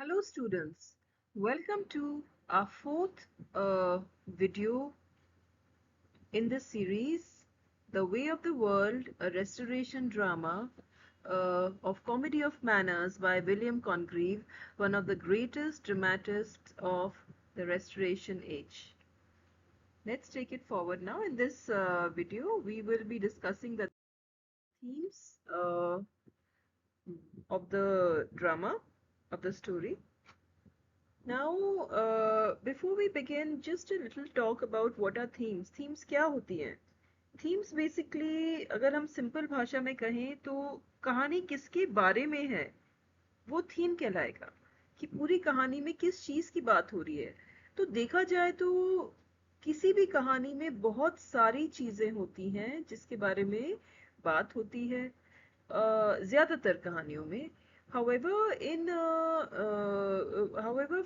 Hello students, welcome to our fourth video in this series, The Way of the World, a restoration drama of Comedy of Manners by William Congreve, one of the greatest dramatists of the Restoration Age. Let's take it forward now. In this video, we will be discussing the themes of the drama, of the story. Now, before we begin, just a little talk about what are themes. Themes क्या होती हैं? Themes basically, अगर हम simple भाषा में कहें तो कहानी किसके बारे में है वो थीम कहलाएगा कि पूरी कहानी में किस चीज की बात हो रही है। तो देखा जाए तो किसी भी कहानी में बहुत सारी चीजें होती हैं जिसके बारे में बात होती है, ज्यादातर कहानियों में। However,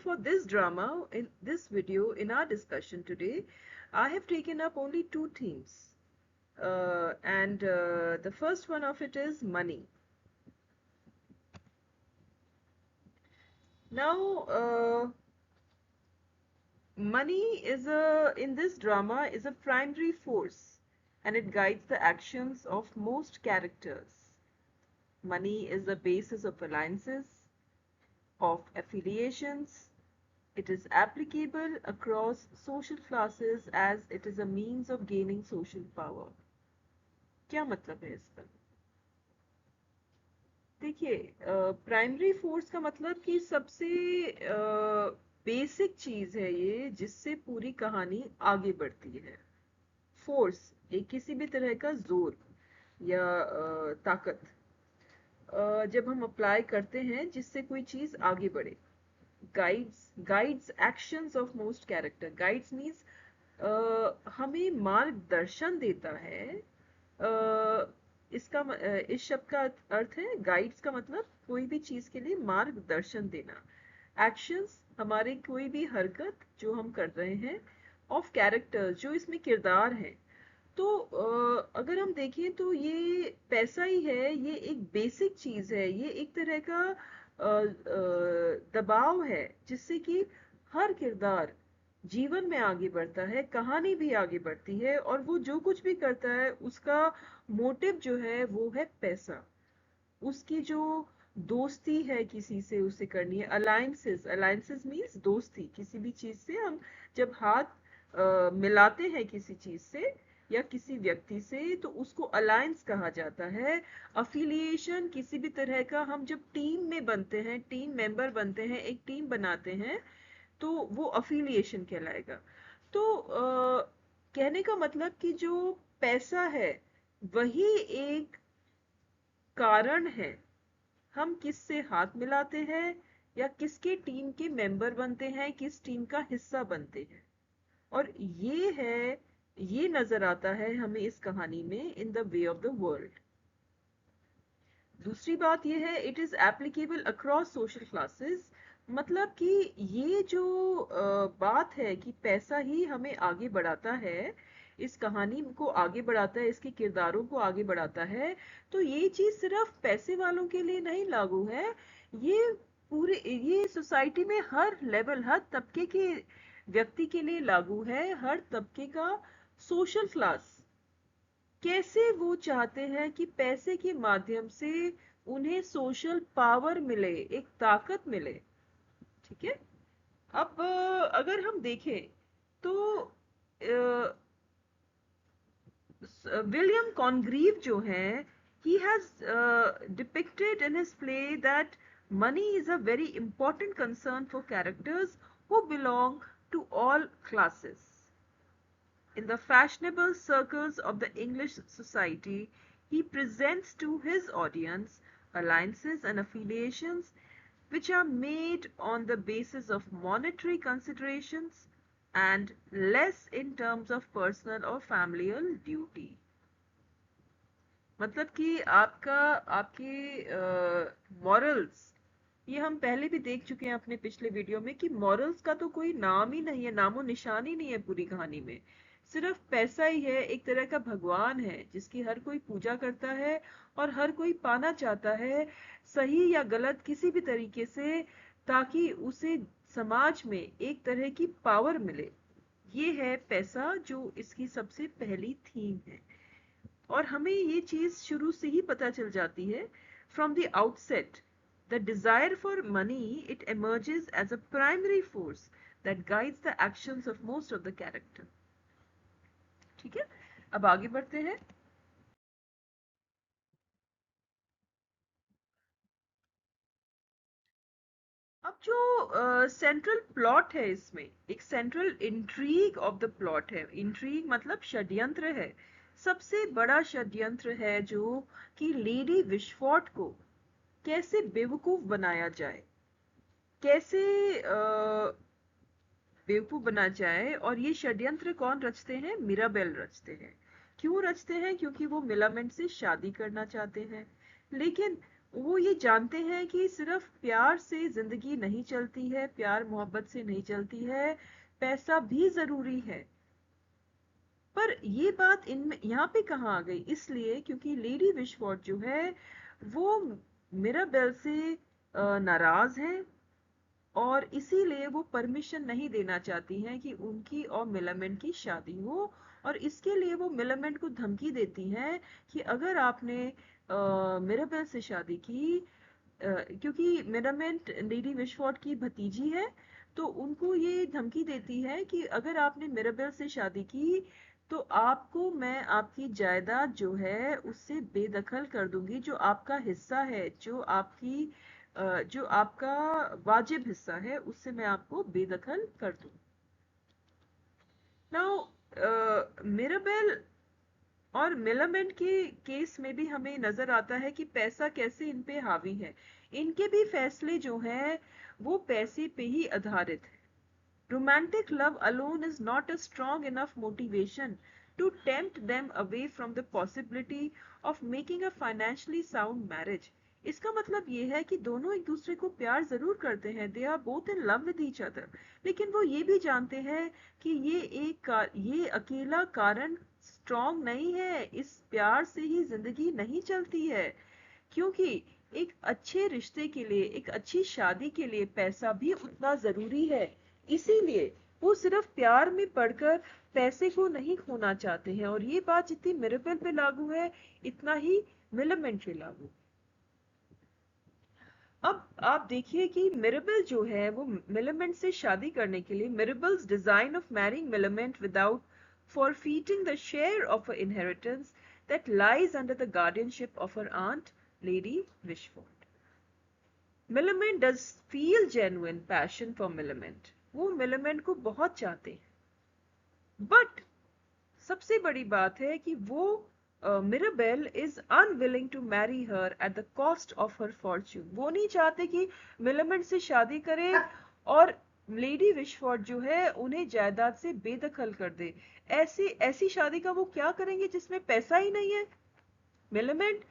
for this drama, in this video, in our discussion today, I have taken up only two themes. And the first one of it is money. Now, money is in this drama is a primary force and it guides the actions of most characters. Money is the basis of alliances, of affiliations. It is applicable across social classes as it is a means of gaining social power. क्या मतलब है इसका? देखिए, primary force का मतलब कि सबसे basic चीज है ये जिससे पूरी कहानी आगे बढ़ती है। फोर्स एक किसी भी तरह का जोर या ताकत जब हम अप्लाई करते हैं जिससे कोई चीज आगे बढ़े। Guides actions of most character. Guides means हमें मार्गदर्शन देता है। इस शब्द का अर्थ है गाइड्स का मतलब कोई भी चीज के लिए मार्गदर्शन देना। एक्शंस हमारे कोई भी हरकत जो हम कर रहे हैं, ऑफ कैरेक्टर्स जो इसमें किरदार हैं। तो अगर हम देखें तो ये पैसा ही है, ये एक बेसिक चीज है, ये एक तरह का दबाव है जिससे कि हर किरदार जीवन में आगे बढ़ता है, कहानी भी आगे बढ़ती है और वो जो कुछ भी करता है उसका मोटिव जो है वो है पैसा। उसकी जो दोस्ती है किसी से उसे करनी है। अलायंसेस, अलायंसेस मीन्स दोस्ती। किसी भी चीज से हम जब हाथ मिलाते हैं किसी चीज से या किसी व्यक्ति से तो उसको अलायंस कहा जाता है। अफिलिएशन किसी भी तरह का, हम जब टीम में बनते हैं, टीम मेंबर बनते हैं, एक टीम बनाते हैं तो वो अफिलिएशन कहलाएगा। तो कहने का मतलब कि जो पैसा है वही एक कारण है हम किससे हाथ मिलाते हैं या किसके टीम के मेंबर बनते हैं, किस टीम का हिस्सा बनते हैं। और ये नजर आता है हमें इस कहानी में in the way of the world. दूसरी बात यह है it is applicable across social classes. मतलब कि ये जो बात है कि पैसा ही हमें आगे बढ़ाता है, इस कहानी को आगे बढ़ाता है, इसके किरदारों को आगे बढ़ाता है। तो ये चीज सिर्फ पैसे वालों के लिए नहीं लागू है, ये पूरे ये सोसाइटी में हर लेवल, हर तबके के व्यक्ति के लिए लागू है। हर तबके का सोशल क्लास कैसे वो चाहते हैं कि पैसे के माध्यम से उन्हें सोशल पावर मिले, एक ताकत मिले। ठीक है। अब अगर हम देखें तो विलियम कॉनग्रीव जो हैं, he has depicted in his play that money is a very important concern for characters who belong to all classes. In the fashionable circles of the English society, he presents to his audience alliances and affiliations which are made on the basis of monetary considerations and less in terms of personal or familial duty. मतलब कि आपका आपके morals, ये हम पहले भी देख चुके हैं अपने पिछले वीडियो में कि मॉरल्स का तो कोई नाम ही नहीं है, नामो निशान ही नहीं है पूरी कहानी में। सिर्फ पैसा ही है, एक तरह का भगवान है जिसकी हर कोई पूजा करता है और हर कोई पाना चाहता है। सही या गलत किसी भी तरीके से ताकि उसे समाज में एक तरह की पावर मिले। ये है पैसा, जो इसकी सबसे पहली थीम है। और हमें ये चीज शुरू से ही पता चल जाती है, from the outset the desire for money it emerges as a primary force that guides the actions of most of the character. ठीक है, अब आगे बढ़ते हैं। अब जो सेंट्रल प्लॉट है, इसमें एक central intrigue of the plot है। इंट्रीग मतलब षड्यंत्र है, सबसे बड़ा षड्यंत्र है, जो कि लेडी विशफॉर्ट को कैसे बेवकूफ बनाया जाए, कैसे बेवकूफ बना जाए। और ये षड्यंत्र कौन रचते हैं? मिराबेल रचते हैं। क्यों रचते हैं? क्योंकि वो मिलामेंट से शादी करना चाहते हैं, लेकिन वो ये जानते हैं कि सिर्फ प्यार से जिंदगी नहीं चलती है, प्यार मोहब्बत से नहीं चलती है, पैसा भी जरूरी है। पर ये बात इनमें यहाँ पे कहाँ आ गई? इसलिए क्योंकि लेडी विशफोर्ड जो है वो मिराबेल से नाराज है, और इसीलिए वो परमिशन नहीं देना चाहती हैं कि उनकी और मिलामेंट की शादी हो। और इसके लिए वो मिलामेंट को धमकी देती हैं कि अगर आपने मिराबेल से शादी की, क्योंकि मिरामेंट लेडी विशफोर्ड की भतीजी है, तो उनको ये धमकी देती है कि अगर आपने मिराबेल से शादी की तो आपको मैं आपकी जायदाद जो है उससे बेदखल कर दूंगी। जो आपका हिस्सा है, जो आपका वाजिब हिस्सा है, उससे मैं आपको बेदखल कर दूं। नाउ मिराबेल और मिलामेंट के केस में भी हमें नजर आता है कि पैसा कैसे इन पे हावी है। इनके भी फैसले जो हैं वो पैसे पे ही आधारित है। Romantic love alone is not a strong enough motivation to tempt them away from the possibility of making a financially sound marriage. इसका मतलब ये है कि दोनों एक दूसरे को प्यार जरूर करते हैं, they are both in love with each other, लेकिन वो ये भी जानते हैं कि ये अकेला कारण स्ट्रॉन्ग नहीं है, इस प्यार से ही जिंदगी नहीं चलती है। क्योंकि एक अच्छे रिश्ते के लिए, एक अच्छी शादी के लिए पैसा भी उतना जरूरी है। इसीलिए वो सिर्फ प्यार में पड़कर पैसे को नहीं खोना चाहते हैं। और ये बात जितनी मिरेबल पे लागू है, इतना ही मिलामेंट पे लागू। अब आप देखिए कि मिरेबल जो है वो मिलामेंट से शादी करने के लिए, Mirabell's design of marrying Millamant without forfeiting the share of her inheritance that lies under the guardianship of her aunt, Lady Wishford. Millamant does feel genuine passion for Millamant. वो मिलामेंट को बहुत चाहते हैं, बट सबसे बड़ी बात है कि वो Mirabell is unwilling to marry her at the cost of her fortune. वो नहीं चाहते कि मिलामेंट से शादी करे और लेडी विशफोर्ड जो है उन्हें जायदाद से बेदखल कर दे। ऐसी ऐसी शादी का वो क्या करेंगे जिसमें पैसा ही नहीं है? मिलामेंट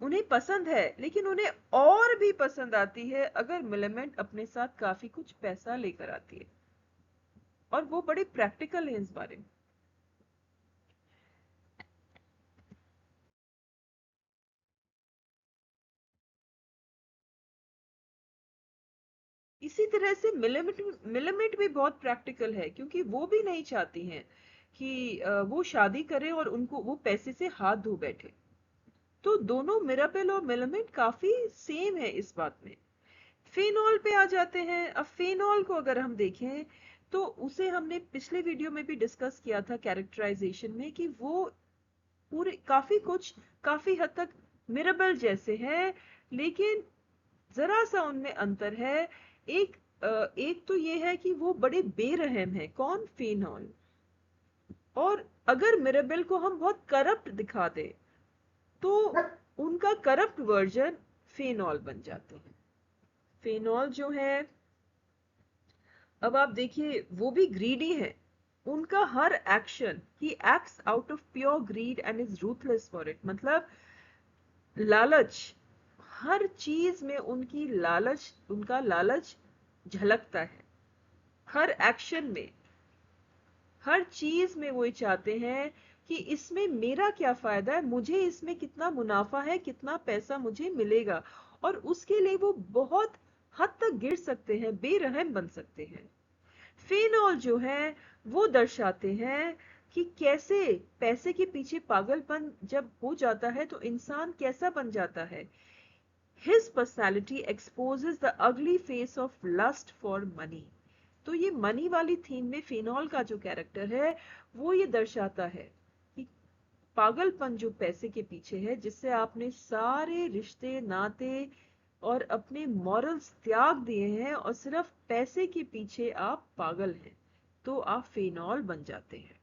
उन्हें पसंद है, लेकिन उन्हें और भी पसंद आती है अगर मिलामेंट अपने साथ काफी कुछ पैसा लेकर आती है। और वो बड़े प्रैक्टिकल है इस बारे में। इसी तरह से मिलामेंट भी बहुत प्रैक्टिकल है, क्योंकि वो भी नहीं चाहती हैं कि वो शादी करे और उनको वो पैसे से हाथ धो बैठे। तो दोनों मिराबेल और मिलामेंट काफी सेम है इस बात में। फेनॉल पे आ जाते हैं। अब फेनॉल को अगर हम देखें तो उसे हमने पिछले वीडियो में भी डिस्कस किया था कैरेक्टराइजेशन में, कि वो पूरे काफी हद तक मिराबेल जैसे हैं, लेकिन जरा सा उनमें अंतर है। एक एक तो ये है कि वो बड़े बेरहम है। कौन? फेनॉल। और अगर मिराबेल को हम बहुत करप्ट दिखा दे तो उनका करप्ट वर्जन फेनॉल बन जाते हैं। फेनॉल जो है, अब आप देखिए, वो भी ग्रीडी है। उनका हर action, he acts out of pure greed and is ruthless for it. मतलब लालच, हर चीज में उनका लालच झलकता है। हर एक्शन में, हर चीज में वो ये चाहते हैं कि इसमें मेरा क्या फायदा है, मुझे इसमें कितना मुनाफा है, कितना पैसा मुझे मिलेगा। और उसके लिए वो बहुत हद तक गिर सकते हैं, बेरहम बन सकते हैं। फेनॉल जो है वो दर्शाते हैं कि कैसे पैसे के पीछे पागलपन जब हो जाता है तो इंसान कैसा बन जाता है। His personality exposes the ugly face of lust for money। तो ये मनी वाली थीम में फेनॉल का जो कैरेक्टर है वो ये दर्शाता है कि पागलपन जो पैसे के पीछे है, जिससे आपने सारे रिश्ते नाते और अपने मॉरल्स त्याग दिए हैं और सिर्फ पैसे के पीछे आप पागल हैं, तो आप फेनॉल बन जाते हैं।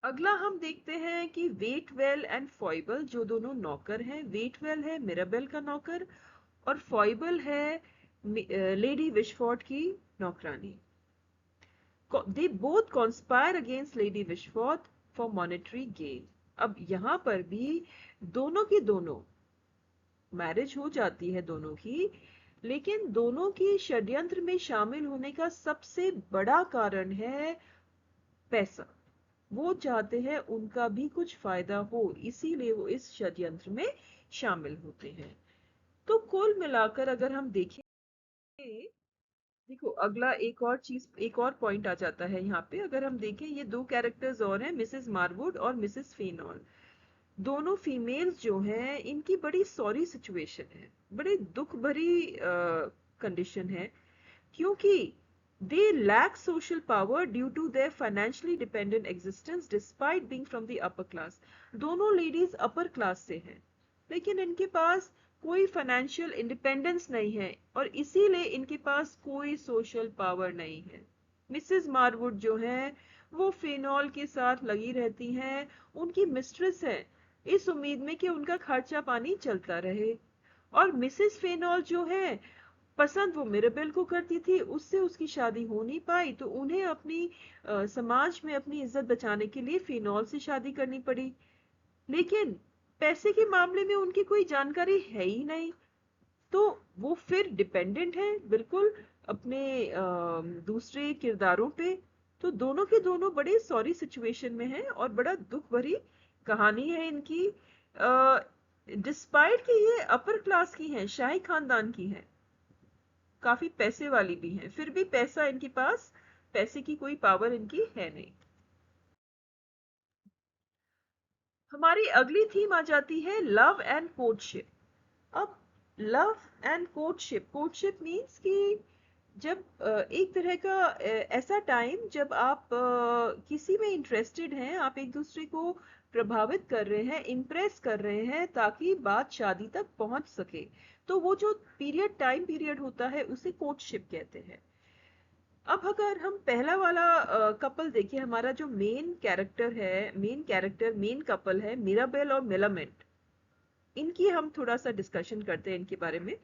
अगला हम देखते हैं कि वेटवेल एंड फॉइबल जो दोनों नौकर हैं। वेटवेल है मिराबेल का नौकर और फॉइबल है लेडी विशफोर्ड की नौकरानी। They both conspire against Lady Wishforth for monetary gain। अब यहां पर भी दोनों की दोनों मैरिज हो जाती है दोनों की, लेकिन दोनों की षड्यंत्र में शामिल होने का सबसे बड़ा कारण है पैसा। वो चाहते हैं उनका भी कुछ फायदा हो, इसीलिए वो इस षड्यंत्र में शामिल होते हैं। तो कुल मिलाकर अगर हम देखें, देखो अगला एक और पॉइंट आ जाता है यहाँ पे। अगर हम देखें ये दो कैरेक्टर्स और हैं, मिसेस मारवुड और मिसेस फेनॉल। दोनों फीमेल्स जो हैं इनकी बड़ी सॉरी सिचुएशन है, बड़ी दुख भरी कंडीशन है, क्योंकि they lack social power due to their financially dependent existence despite being from the upper class। दोनों लेडीज अपर क्लास से हैं, लेकिन इनके पास कोई फाइनेंशियल इंडिपेंडेंस नहीं है और इसीलिए इनके पास कोई सोशल पावर नहीं है। मिसेस मारवुड जो है वो फेनॉल के साथ लगी रहती हैं, उनकी मिस्ट्रेस है, इस उम्मीद में कि उनका खर्चा पानी चलता रहे। और मिसेस फेनॉल जो है पसंद वो मिराबेल को करती थी, उससे उसकी शादी हो नहीं पाई तो उन्हें अपनी समाज में अपनी इज्जत बचाने के लिए फेनॉल से शादी करनी पड़ी। लेकिन पैसे के मामले में उनकी कोई जानकारी है ही नहीं, तो वो फिर डिपेंडेंट है बिल्कुल अपने दूसरे किरदारों पे। तो दोनों के दोनों बड़े सॉरी सिचुएशन में हैं और बड़ा दुख भरी कहानी है इनकी। डिस्पाइट कि ये अपर क्लास की हैं, शाही खानदान की हैं, काफी पैसे वाली भी हैं, फिर भी पैसा इनके पास, पैसे की कोई पावर इनकी है नहीं। हमारी अगली थीम आ जाती है लव एंड कोर्टशिप। अब love and courtship, courtship means कि जब एक तरह का ऐसा टाइम जब आप किसी में इंटरेस्टेड हैं, आप एक दूसरे को प्रभावित कर रहे हैं, इम्प्रेस कर रहे हैं ताकि बात शादी तक पहुंच सके, तो वो जो पीरियड, टाइम पीरियड होता है उसे कोर्टशिप कहते हैं। अब अगर हम पहला वाला कपल देखें, हमारा जो मेन कपल है मिराबेल और मिलामेंट, इनकी हम थोड़ा सा डिस्कशन करते हैं इनके बारे में।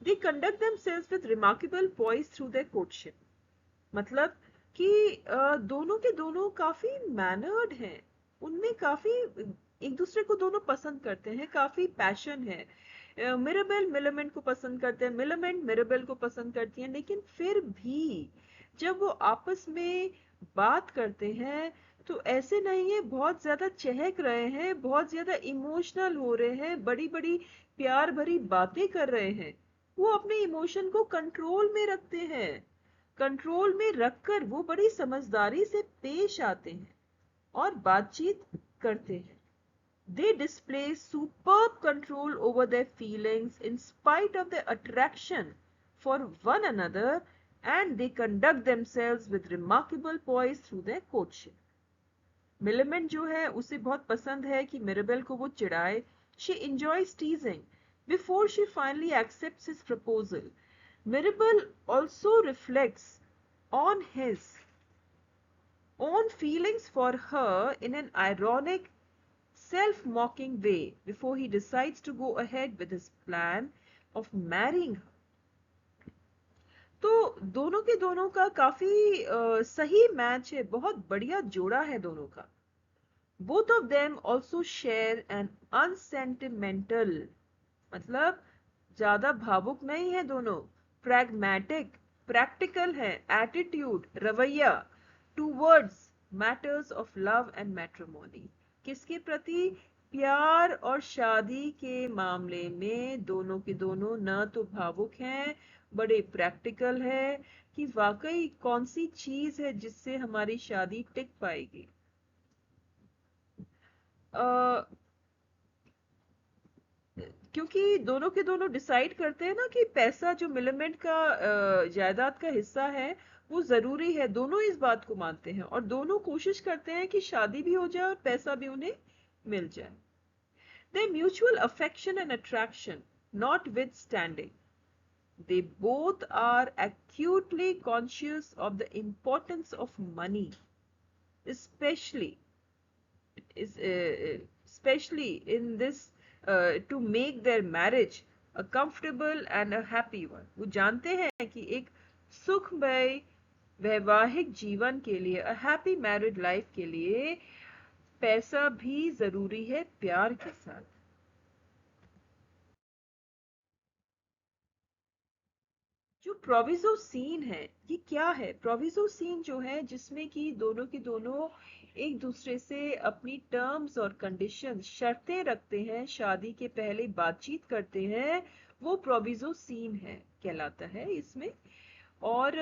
They conduct themselves with remarkable poise through their courtship। मतलब कि दोनों के दोनों काफी मैनर्ड हैं, उनमें काफी एक दूसरे को दोनों पसंद करते हैं, काफी पैशन है। मिराबेल मिलामेंट को पसंद करते हैं, मिलामेंट मिराबेल को पसंद करती हैं, लेकिन फिर भी जब वो आपस में बात करते हैं तो ऐसे नहीं है बहुत ज्यादा चहक रहे हैं, बहुत ज्यादा इमोशनल हो रहे हैं, बड़ी बड़ी प्यार भरी बातें कर रहे हैं। वो अपने इमोशन को कंट्रोल में रखते हैं, कंट्रोल में रखकर वो बड़ी समझदारी से पेश आते हैं और बातचीत करते हैं। They display superb control over their feelings in spite of their attraction for one another, and they conduct themselves with remarkable poise through their courtship। Millamant जो है उसे बहुत पसंद है कि मिराबेल को वो चिढ़ाए। She enjoys teasing before she finally accepts his proposal। Mirabel also reflects on his own feelings for her in an ironic, self-mocking way before he decides to go ahead with his plan of marrying her। तो दोनों के दोनों का काफी सही match है, बहुत बढ़िया जोड़ा है दोनों का। Both of them also share an unsentimental, मतलब ज्यादा भावुक नहीं है दोनों, pragmatic, practical है एटीट्यूड, रवैया towards matters of love and matrimony। किसके प्रति? प्यार और शादी के मामले में दोनों के दोनों न तो भावुक हैं, बड़े प्रैक्टिकल है कि वाकई कौन सी चीज है जिससे हमारी शादी टिक पाएगी। अ, क्योंकि दोनों के दोनों डिसाइड करते हैं ना कि पैसा जो मिलमेंट का जायदाद का हिस्सा है वो जरूरी है। दोनों इस बात को मानते हैं और दोनों कोशिश करते हैं कि शादी भी हो जाए और पैसा भी उन्हें मिल जाए। Their mutual affection and attraction notwithstanding, they both are acutely conscious of the importance of money, especially is especially in this to make their marriage a comfortable and a happy one। वो जानते हैं कि एक सुखमय वैवाहिक जीवन के लिए, a happy married life के लिए पैसा भी जरूरी है प्यार के साथ। जो प्रोविजो सीन है ये क्या है? प्रोविजो सीन जो है जिसमें कि दोनों के दोनों एक दूसरे से अपनी टर्म्स और कंडीशंस शर्तें रखते हैं, शादी के पहले बातचीत करते हैं, वो प्रोविजो सीन है कहलाता है इसमें। और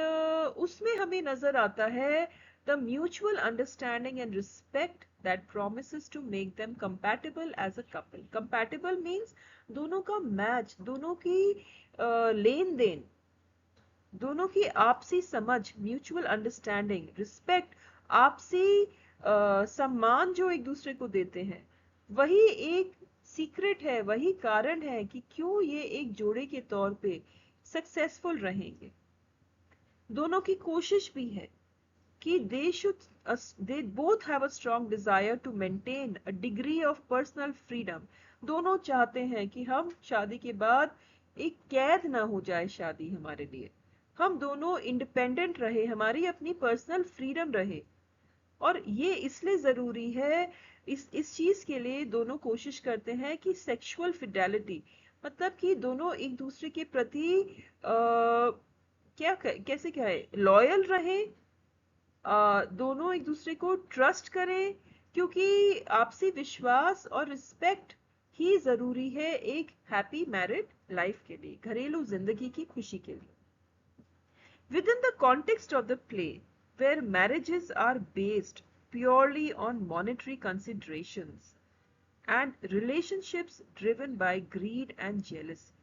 उसमें हमें नजर आता है the mutual understanding and respect that promises to make them compatible as a couple। compatible means दोनों का मैच, दोनों की लेन देन, दोनों की आपसी समझ, म्यूचुअल अंडरस्टैंडिंग, रिस्पेक्ट, आपसी सम्मान जो एक दूसरे को देते हैं, वही एक सीक्रेट है, वही कारण है कि क्यों ये एक जोड़े के तौर पे सक्सेसफुल रहेंगे। दोनों की कोशिश भी है कि they both have a strong desire to maintain a degree of personal freedom। दोनों चाहते हैं कि हम शादी के बाद एक कैद ना हो जाए शादी हमारे लिए, हम दोनों इंडिपेंडेंट रहे, हमारी अपनी पर्सनल फ्रीडम रहे। और ये इसलिए जरूरी है, इस चीज के लिए दोनों कोशिश करते हैं कि सेक्सुअल फिडेलिटी, मतलब कि दोनों एक दूसरे के प्रति कैसे क्या है, लॉयल रहे, दोनों एक दूसरे को ट्रस्ट करें, क्योंकि आपसी विश्वास और रिस्पेक्ट ही जरूरी है एक हैप्पी मैरिड लाइफ के लिए, घरेलू जिंदगी की खुशी के लिए। Within the context of the play, where marriages are based purely on monetary considerations and relationships driven by greed and jealousy,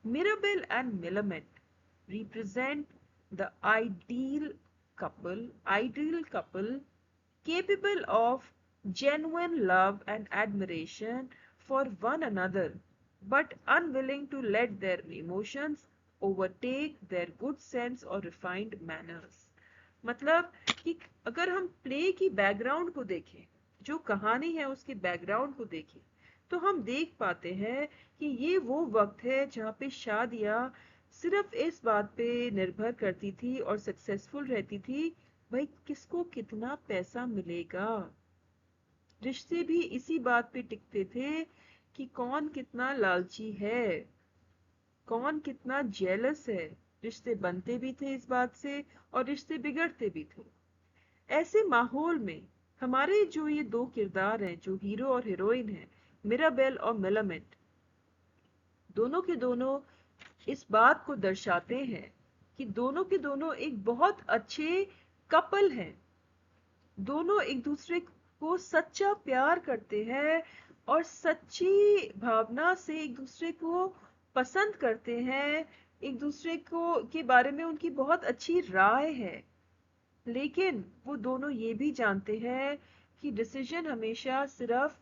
Mirabelle and Millamant represent the ideal couple capable of genuine love and admiration for one another, but unwilling to let their emotions overtake their good sense or refined manners। मतलब कि अगर हम play की background को देखें, जो कहानी है उसके बैकग्राउंड को देखें, तो हम देख पाते हैं कि ये वो वक्त है जहाँ पे शादियाँ सिर्फ इस बात पे निर्भर करती थी और सक्सेसफुल रहती थी, भाई किसको कितना पैसा मिलेगा। रिश्ते भी इसी बात पे टिकते थे कि कौन कितना लालची है, कौन कितना जेलस है। रिश्ते बनते भी थे इस बात से और रिश्ते बिगड़ते भी थे। ऐसे माहौल में हमारे जो ये दो किरदार हैं, जो हीरो और हीरोइन हैं, मिराबेल और मेलामेंट, दोनों के दोनों इस बात को दर्शाते हैं कि दोनों के दोनों एक बहुत अच्छे कपल हैं। दोनों एक दूसरे को सच्चा प्यार करते हैं और सच्ची भावना से एक दूसरे को पसंद करते हैं, एक दूसरे को के बारे में उनकी बहुत अच्छी राय है। लेकिन वो दोनों ये भी जानते हैं कि डिसीजन हमेशा सिर्फ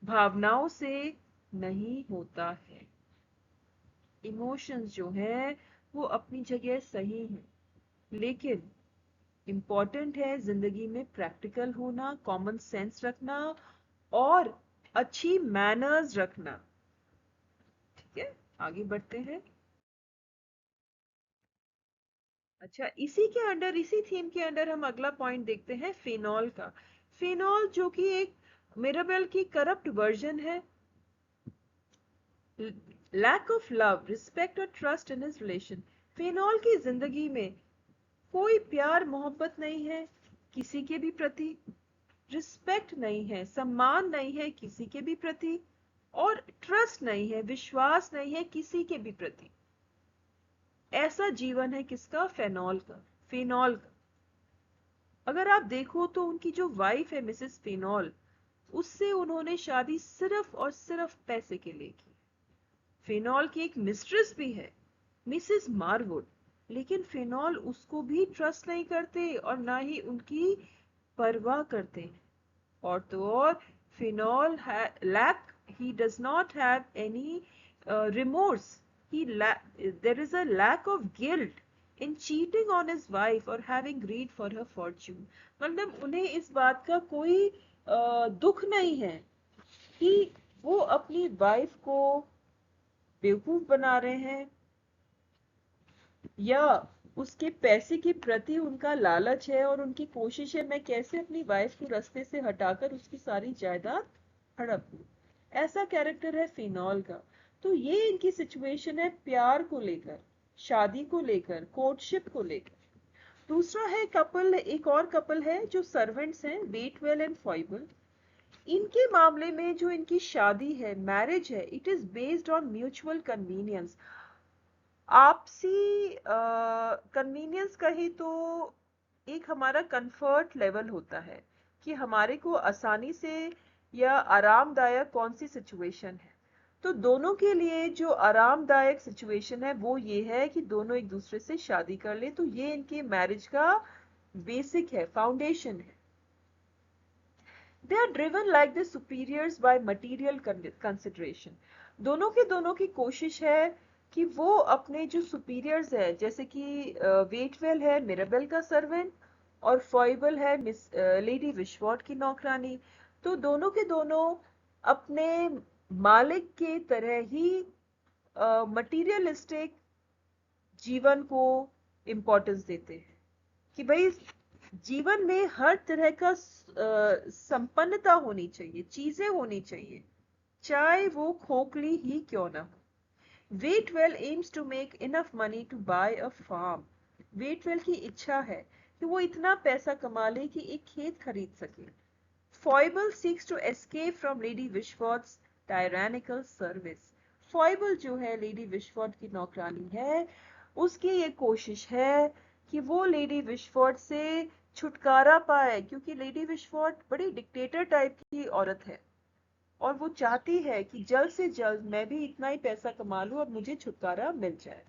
भावनाओं से नहीं होता है। इमोशंस जो हैं वो अपनी जगह सही हैं, लेकिन इम्पॉर्टेंट है जिंदगी में प्रैक्टिकल होना, कॉमन सेंस रखना और अच्छी मैनर्स रखना। ठीक है, आगे बढ़ते हैं। अच्छा, इसी के अंडर, इसी थीम के अंडर हम अगला पॉइंट देखते हैं फेनॉल का। फेनॉल जो कि एक मिराबेल की करप्ट वर्जन है। लैक ऑफ लव, रिस्पेक्ट और trust in his relation. Phenol की जिंदगी में कोई प्यार मोहब्बत नहीं है किसी के भी प्रति, रिस्पेक्ट नहीं है, सम्मान नहीं है किसी के भी प्रति, और ट्रस्ट नहीं है, विश्वास नहीं है किसी के भी प्रति। ऐसा जीवन है किसका? फेनॉल का, फेनॉल का। अगर आप देखो तो उनकी जो वाइफ है मिसेस फेनॉल, उससे उन्होंने शादी सिर्फ और सिर्फ पैसे के लिए की। फेनॉल की एक मिस्ट्रेस भी है, मिसेस मारवुड, लेकिन फेनॉल उसको भी ट्रस्ट नहीं करते और ना ही उनकी परवाह करते। और तो और, Fainall lack he does not have any remorse. There is a lack of guilt in cheating on his wife or having greed for her fortune. मतलब उन्हें इस बात का कोई दुख नहीं है कि वो अपनी वाइफ को बेवकूफ बना रहे हैं, या उसके पैसे के प्रति उनका लालच है और उनकी कोशिश है मैं कैसे अपनी वाइफ को रास्ते से हटाकर उसकी सारी जायदाद हड़प लूं। ऐसा कैरेक्टर है फिनॉल का। तो ये इनकी सिचुएशन है प्यार को लेकर, शादी को लेकर, कोर्टशिप को लेकर। दूसरा है कपल, एक और कपल है जो सर्वेंट्स हैं, वेटवेल एंड फॉइबल। इनके मामले में जो इनकी शादी है, मैरिज है, it is based on mutual convenience. आपसी कन्वीनियंस कही तो एक हमारा कंफर्ट लेवल होता है कि हमारे को आसानी से या आरामदायक कौन सी सिचुएशन है। तो दोनों के लिए जो आरामदायक सिचुएशन है वो ये है कि दोनों एक दूसरे से शादी कर ले। तो ये इनके मैरिज का बेसिक है, फाउंडेशन है। They are driven like the superiors by material consideration. दोनों की कोशिश है कि वो अपने जो सुपीरियर्स है, जैसे कि वेटवेल है मिराबेल का सर्वेंट और फॉइबल है मिस लेडी विशवॉट की नौकरानी, तो दोनों के दोनों अपने मालिक के तरह ही मटीरियलिस्टिक जीवन को इम्पोर्टेंस देते हैं कि भाई जीवन में हर तरह का संपन्नता होनी चाहिए, चीजें होनी चाहिए, चाहे वो खोखली ही क्यों ना हो। Waitwell aims to make enough money to buy a farm. Waitwell की इच्छा है कि वो इतना पैसा कमा ले कि एक खेत खरीद सके। Foible seeks to escape from Lady Wishfort's tyrannical service. Foible जो है लेडी विशवॉट की नौकरानी है, उसकी ये कोशिश है कि वो लेडी विशवॉट से छुटकारा पाए, क्योंकि लेडी विशवॉट बड़ी डिक्टेटर टाइप की औरत है और वो चाहती है कि जल्द से जल्द मैं भी इतना ही पैसा कमा लूं और मुझे छुटकारा मिल जाए।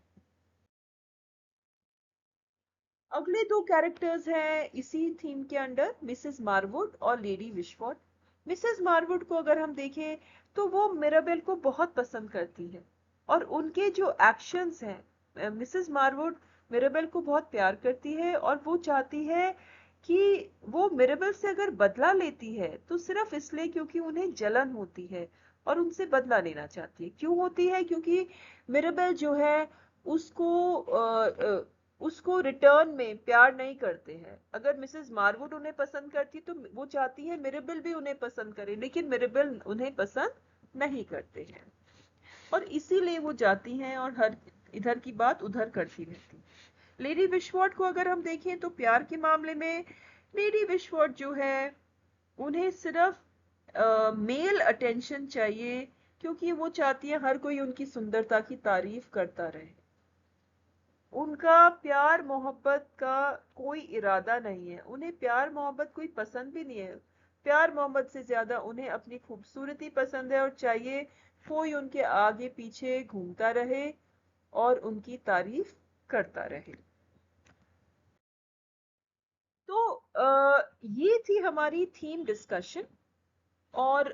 अगले दो कैरेक्टर्स हैं इसी थीम के अंडर, मिसेस मारवुड और लेडी विशवॉट। मिसेस मारवुड को अगर हम देखें तो वो मिराबेल को बहुत पसंद करती है और उनके जो एक्शंस हैं, मिसेस मारवुड मिराबेल को बहुत प्यार करती है और वो चाहती है कि वो मिराबेल से अगर बदला लेती है तो सिर्फ इसलिए क्योंकि उन्हें जलन होती है और उनसे बदला लेना चाहती है। क्यों होती है? क्योंकि मिराबेल जो है उसको उसको रिटर्न में प्यार नहीं करते हैं। अगर मिसेस मारवुड उन्हें पसंद करती तो वो चाहती है मिराबेल भी उन्हें पसंद करे, लेकिन मिराबेल उन्हें पसंद नहीं करते हैं और इसीलिए वो जाती हैं और हर इधर की बात उधर करती रहती। लेडी विशवॉट को अगर हम देखें तो प्यार के मामले में लेडी विशवॉट जो है उन्हें सिर्फ मेल अटेंशन चाहिए, क्योंकि वो चाहती है हर कोई उनकी सुंदरता की तारीफ करता रहे। उनका प्यार मोहब्बत का कोई इरादा नहीं है, उन्हें प्यार मोहब्बत कोई पसंद भी नहीं है। प्यार मोहब्बत से ज्यादा उन्हें अपनी खूबसूरती पसंद है और चाहिए कोई उनके आगे पीछे घूमता रहे और उनकी तारीफ करता रहे। तो ये थी हमारी थीम डिस्कशन। और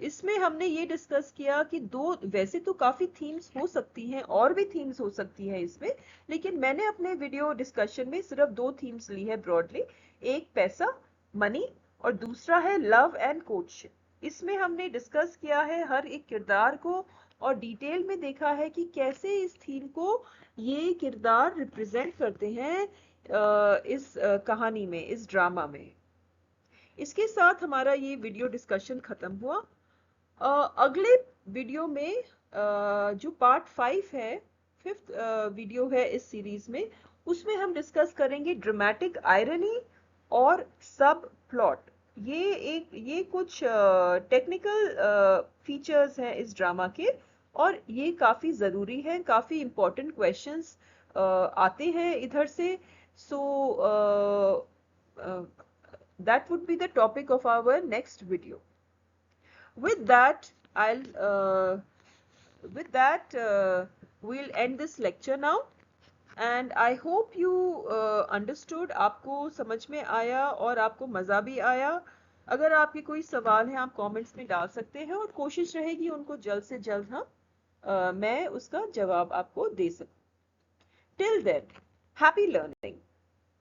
इसमें हमने ये डिस्कस किया कि दो, वैसे तो काफी थीम्स हो सकती हैं और भी थीम्स हो सकती हैं इसमें, लेकिन मैंने अपने वीडियो डिस्कशन में सिर्फ दो थीम्स ली है ब्रॉडली। एक पैसा, मनी, और दूसरा है लव एंड कोर्टशिप। इसमें हमने डिस्कस किया है हर एक किरदार को और डिटेल में देखा है कि कैसे इस थीम को ये किरदार रिप्रेजेंट करते हैं इस कहानी में, इस ड्रामा में। इसके साथ हमारा ये वीडियो डिस्कशन खत्म हुआ। अगले वीडियो में जो पार्ट 5 है, फिफ्थ वीडियो है इस सीरीज में, उसमें हम डिस्कस करेंगे ड्रामेटिक आयरनी और सब प्लॉट। ये कुछ टेक्निकल फीचर्स हैं इस ड्रामा के, और ये काफ़ी ज़रूरी है, काफ़ी इम्पोर्टेंट क्वेश्चंस आते हैं इधर से। सो that would be the topic of our next video. With that, I'll with that we'll end this lecture now, and I hope you understood. आपको समझ में आया और आपको मज़ा भी आया। अगर आपके कोई सवाल हैं आप कमेंट्स में डाल सकते हैं, और कोशिश रहेगी उनको जल्द से जल्द मैं उसका जवाब आपको दे सकूं। Till then, happy learning.